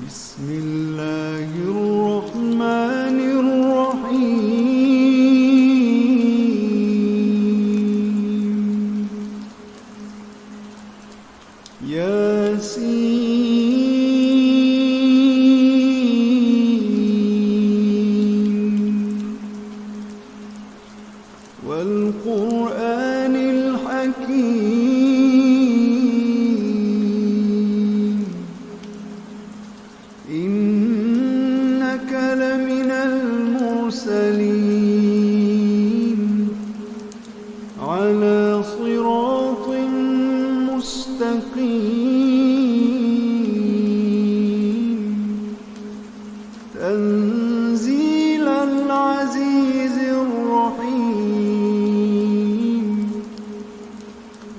بسم الله الرحمن الرحيم والقرآن الحكيم إنك لمن المرسلين على صراط مستقيم تنزيل العزيز الرحيم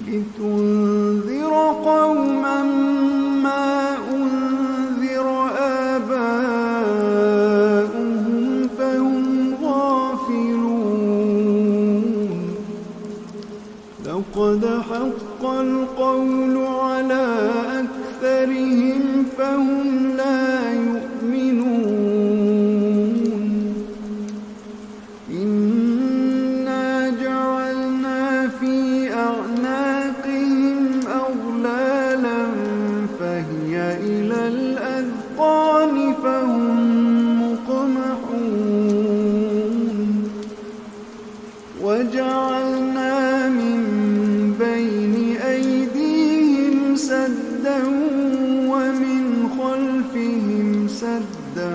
لتنذر قوما ما أنذر آباؤهم فهم غافلون لقد حق القول على أكثرهم فهم لا يؤمنون إنا جعلنا في أعناقهم أغلالا فهي إلى الأذقان فهم مقمحون وجعلنا من بين أيديهم سدا ومن خلفهم سدا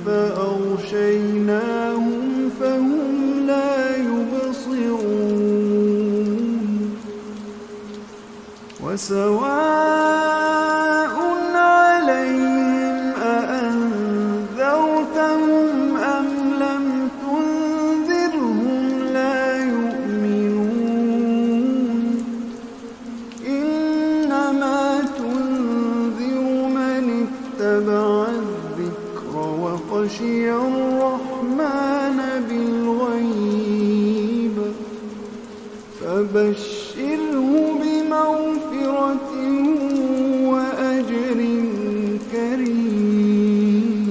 فأغشيناهم فهم لا يبصرون وسواء عليهم أأنذرتهم أم لم تنذرهم لا يؤمنون إنما تنذر من اتبع الذكر وخشي الرحمن بالغيب فبشره بمغفرة وأجر كريم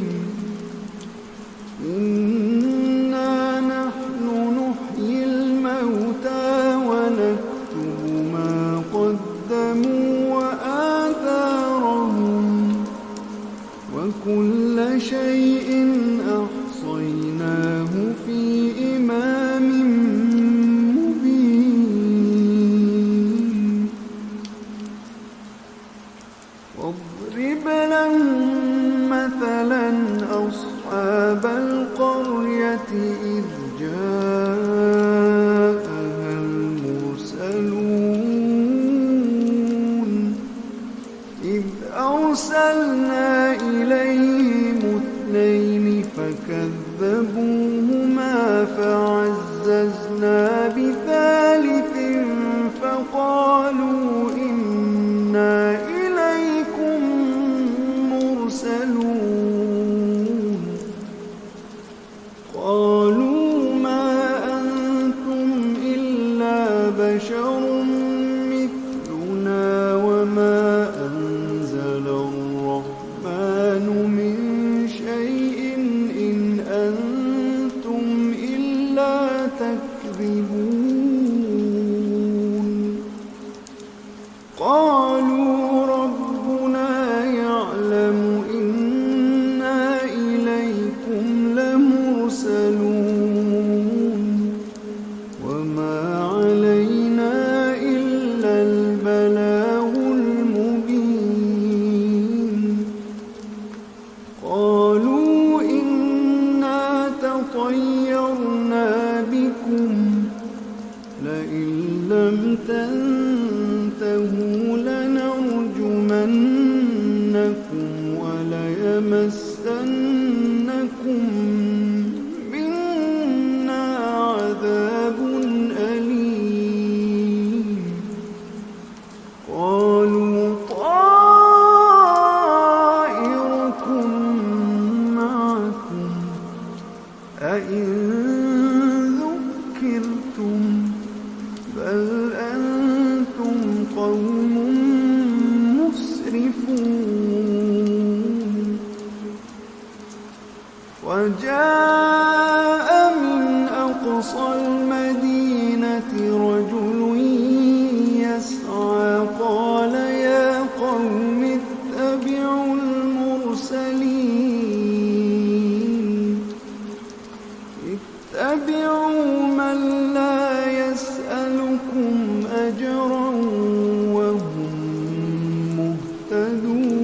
إنا نحن نحيي الموتى ونكتب ما قدموا وآثارهم وكل شيء أحصيناه في إمام مبين واضرب لهم مثلا أصحاب القرية إذ جاءها المرسلون إذ أرسلنا إليهم اثنين فكذبوهما فعززنا بثالث فقالوا إنا إليكم مرسلون قالوا ما أنتم إلا بشر مثلنا وما أنزل الرحمن من شيء إن أنتم إلا تكذبون قالوا ربنا يعلم إنا إليكم لمرسلون وما علينا إلا البلاغ المبين قالوا إنا تطيرنا بكم لئن لم تنتهوا لنرجمنكم وليمسنكم منا عذاب أليم قالوا طائركم معكم أئن ذكرتم بل أنتم قوم مسرفون وجاء من أقصى المدينة رجل يسعى قال يا قوم اتبعوا المرسلين اتبعوا من لا يسألكم أجرا وهم مهتدون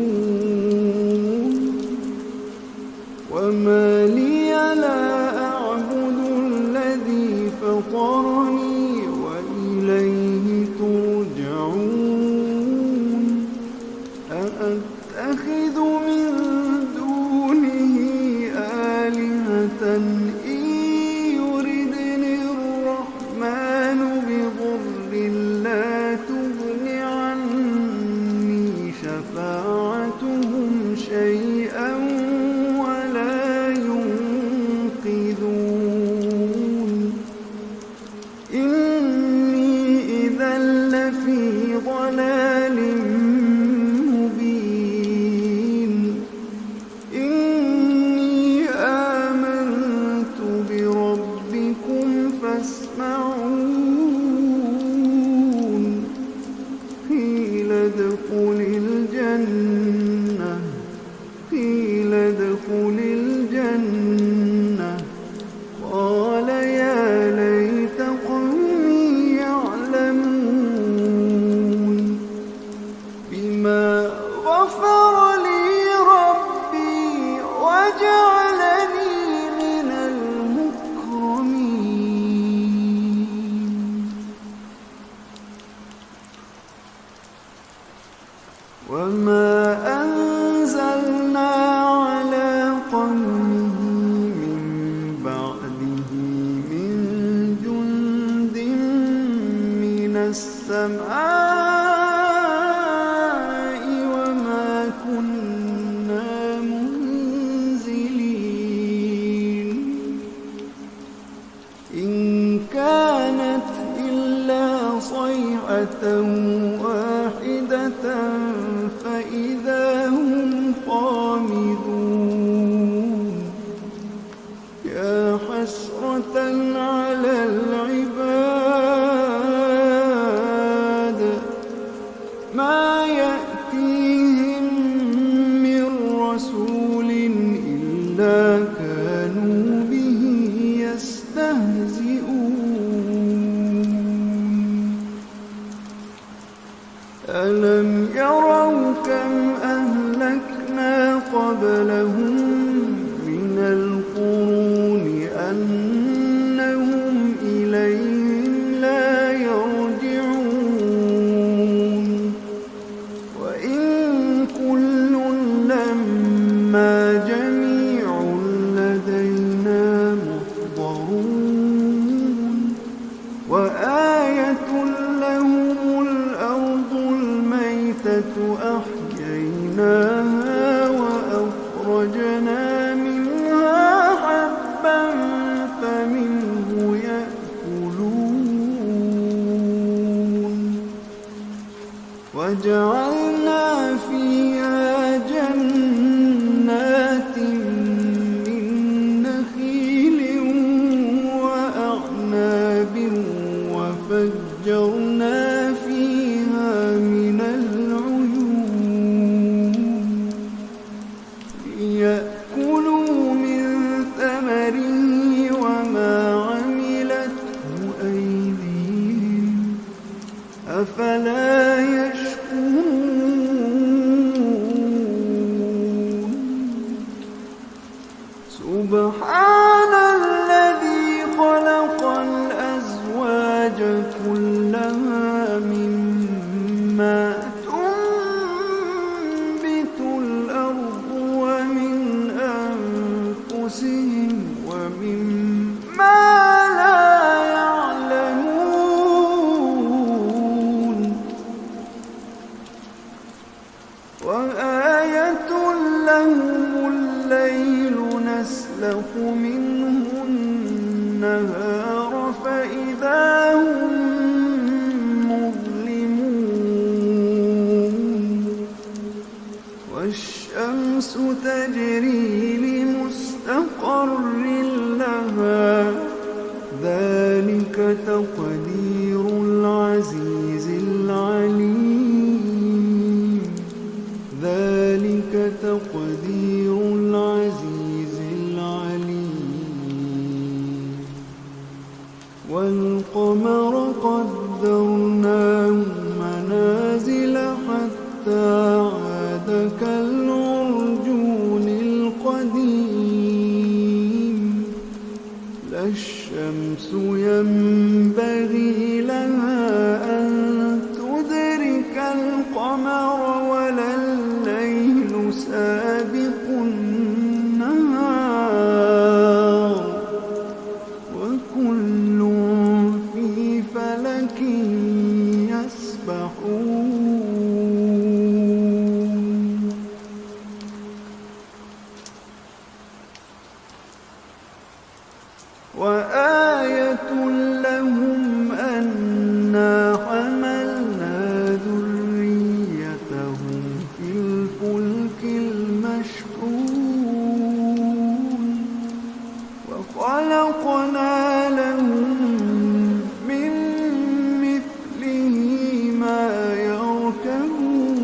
وما لي لا أعبد الذي فطرني وإليه ترجعون أأتخذ من دونه آلهة إن يردني الرحمن بضر لا تغن عني شفاعتهم شيئا ولا ينقذون إني إذا لفي ضلال مبين إني آمنت بربكم فاسمعون قيل ادخل الجنة قال يا ليت قومي يعلمون بما غفر لي ربي وجعلني من المكرمين وما أنزلنا على قومه من بعده من جند من السماء وما كنا منزلين إن كانت إلا صيحة واحدة فإذا هم خامدون يا حسرة على العباد ما يأتيهم من رسول إلا كانوا به يستهزئون ألم يروا كم أهلكنا قبلهم من القرون أنهم إليهم لا يرجعون وإن كل لما جميع لدينا محضرون وآية لهم الأرض الميتة أحييناها وأخرجنا منها حبا فمنه يأكلون وجعلنا فيها جنات من نخيل وأعناب وفجرنا فيها من العيون ليأكلوا من ثمره وما عملته أيديهم أفلا يشكرون سبحان الذي خلق الأزواج كلها مما تنبت الأرض ومن أنفسهم ومما لا يعلمون وآية لهم الليل نسلخ منه النهار فإذا هم مظلمون والشمس تجري لمستقر مستقر لها ذلك تقدير العزيز العليم ذلك تقدير العزيز العليم والقمر قدرناه منازل حتى عاد كالعرجون القديم لا الشمس ينبغي لها أن تدرك القمر ولا الليل سابق النهار وكل في فلك يسبحون وآية لهم أنا حملنا ذريتهم في الفلك المشحون وخلقنا لهم من مثله ما يركبون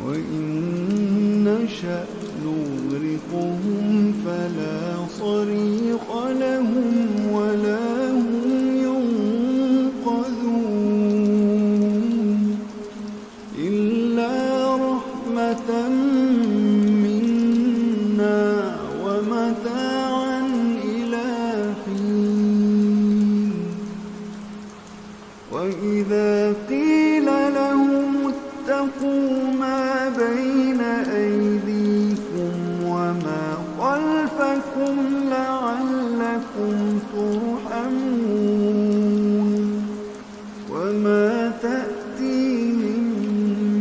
وإن نشأ نغرقهم فلا صريخ لهم ولا هم ينقذون إلا رحمة منا ومتاعا إلى حين وإذا قيل لهم اتقوا ما بين أيديكم وما خلفكم لعلكم ترحمون وما تأتيهم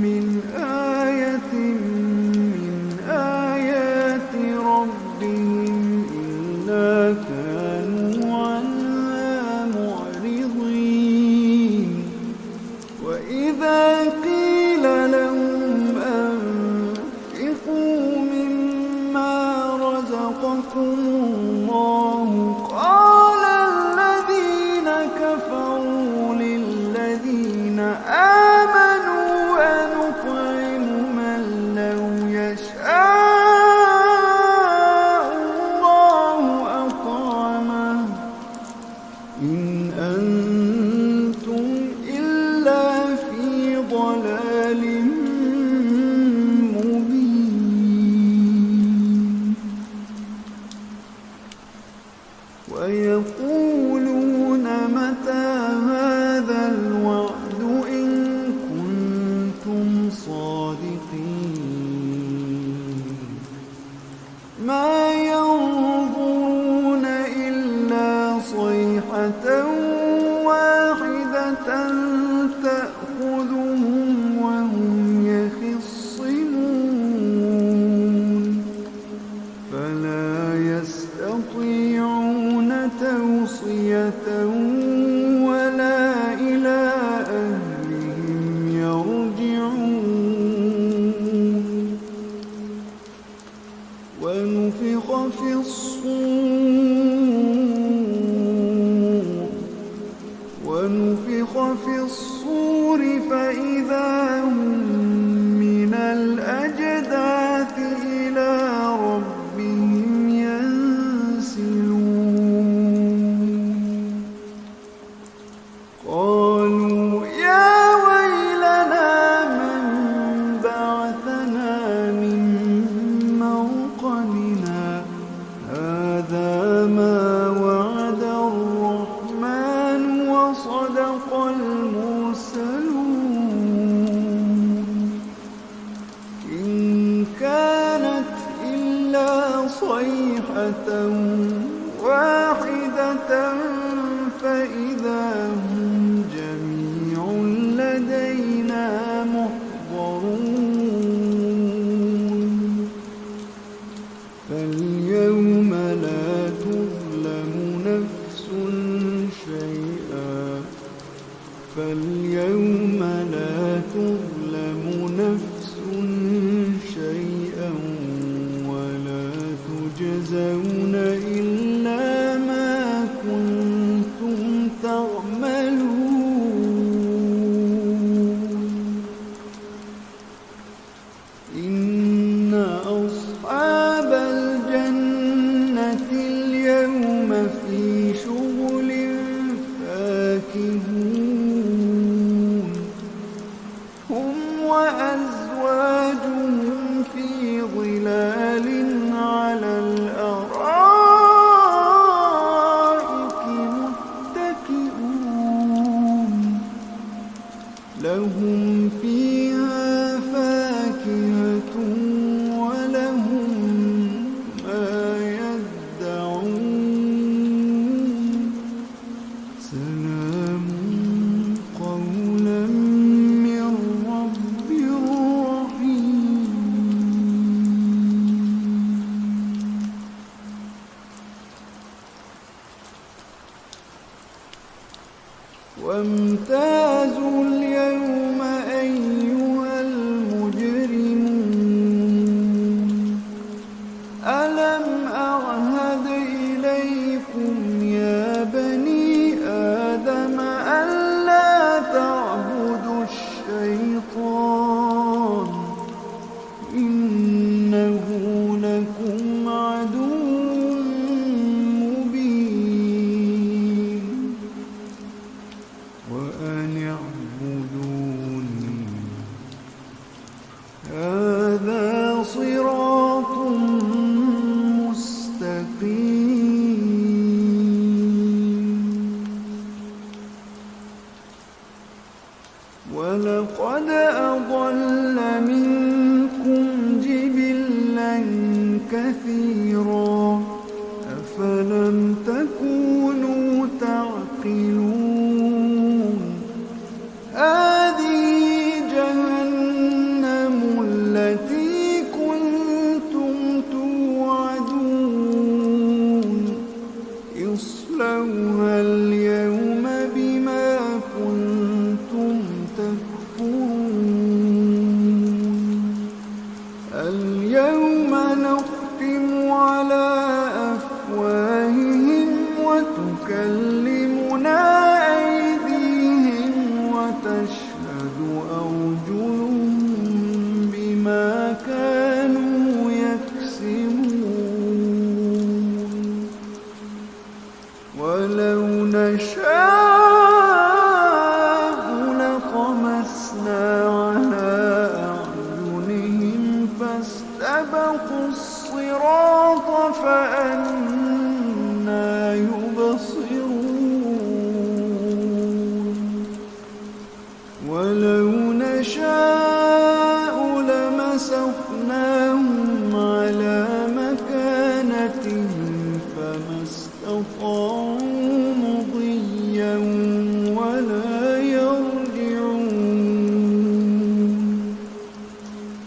من آية من آيات ربهم إلا كانوا عنها معرضين وإذا قيل لهم أنفقوا مما رزقكم الله قال الذين كفروا للذين آمنوا أنطعم من لو يشاء الله أطعمه إن أنتم إلا في ضلال مبين ويقولون متى هذا الوعد إن كنتم صادقين ما ينظرون إلا صيحة واحدة تأخذهم وهم يخصمون فلا يستطيعون توصية ولا إلى أهلهم يرجعون ونفخ في الصور فإذا هم من الأجداث إلى ربهم ينسلون قالوا يا ويلنا من بعثنا من مرقدنا هذا ما وعد الرحمن وصدق المرسلون إن كانت إلا صيحة واحدة فإذا هم جميع لدينا محضرون فاليوم لا تظلم نفس شيئا فاليوم لا تظلم نفس شيئا إن أصحاب الجنة اليوم في شغل فاكهون هم وأزواجهم في ظلال على الأرائك متكئون لهم فيها فاكهة ولهم ما يدعون سلام قولا من رب رحيم وامتازوا اليوم أيها المجرمون ألم أعهد إليكم يا بني آدم ألا تعبدوا الشيطان إنه لكم عدو مبين وأن اعبدوني هذا صراط مستقيم ولقد أضل منكم جبلا كثيرا أفلم تكونوا تعقلون هذه جهنم التي كنتم توعدون اصلوها اليوم بما كنتم تكفرون اليوم نختم على أفواههم وتكلمنا أيديهم وتشهد أرجلهم بما كانوا يكسبون ولو نشاء لطمسنا على أعينهم فاستبقوا الصراط فأنى يبصرون ولو نشاء لمسخناهم على مكانتهم فما استطاعوا مضيا ولا يرجعون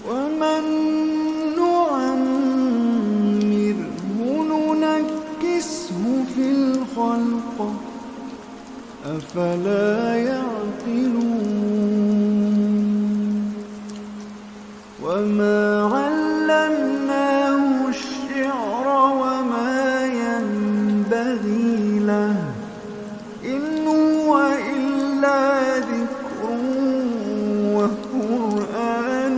ومن نعمره ننكسه في الخلق أفلا يعقلون وما علمناه الشعر وما ينبغي له إن هو إلا ذكر وقرآن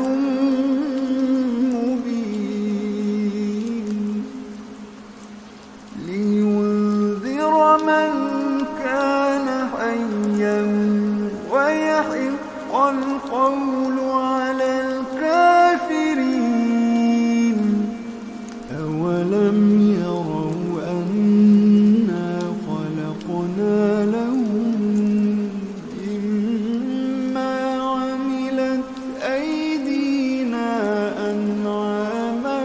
مبين لينذر من كان حيا ويحق القول على الكافرين أولم يروا أنا خلقنا لهم مما عملت أيدينا أنعاما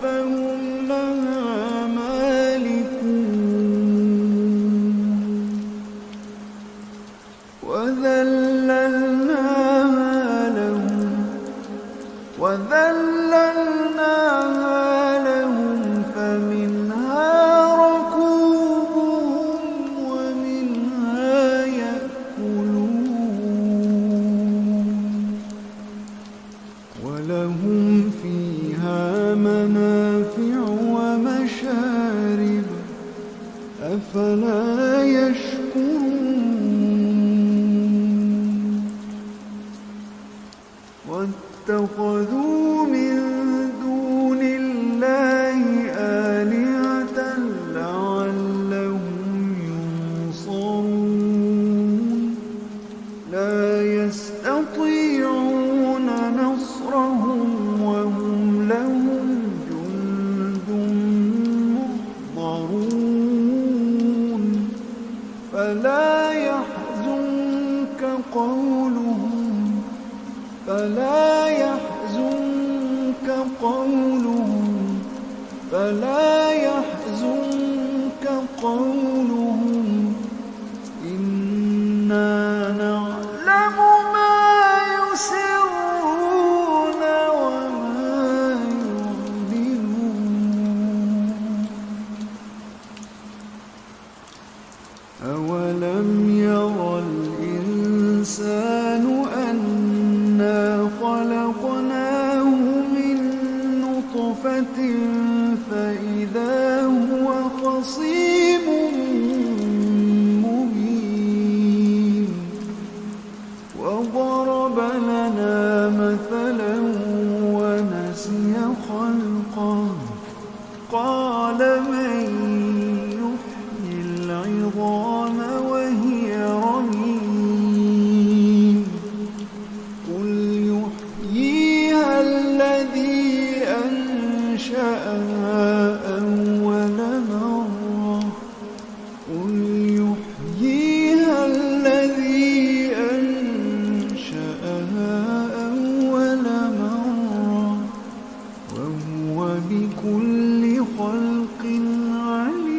فهم لها مالكون وذللناها لهم فمنها ركوبهم ومنها يأكلون ولهم فيها منافع ومشارب أفلا يشكرون اتخذوا من دون الله آلهة لعلهم ينصرون لا يستطيعون نصرهم وهم لهم جند محضرون فلا يحزنك قولهم إنا نعلم ما يسرون وما يعلنون أولم ير الإنسان أنا خلقناه من نطفة فإذا هو خصيم مبين وضرب لنا مثلا ونسي خلقه قال من يحيي العظام وهي رميم قل يحييها الذي أنشأها أول مرة وهو بكل خلق عليم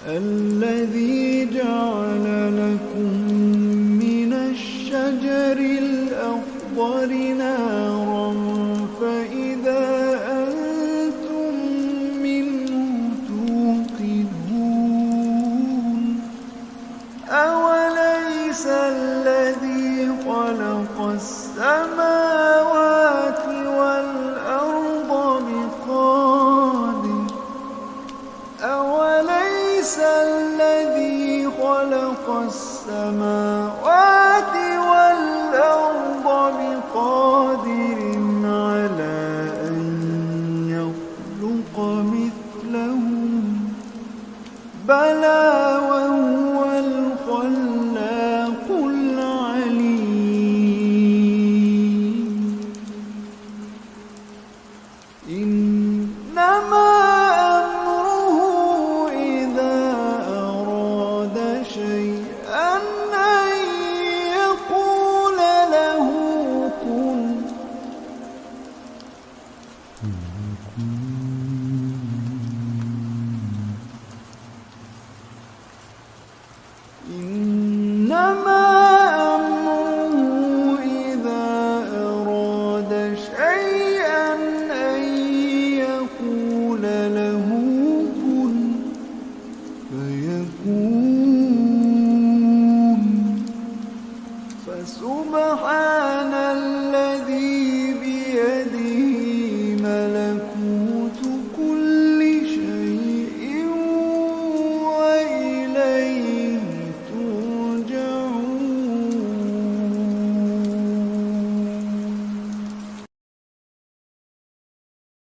الذي جعل لكم من الشجر الأخضر نارا فإذا أنتم منه توقدون أوليس الذي خلق السماوات والأرض بقادر على أن يخلق مثلهم بلى وهو الخلاق العليم إنما أمره إذا أراد شيئا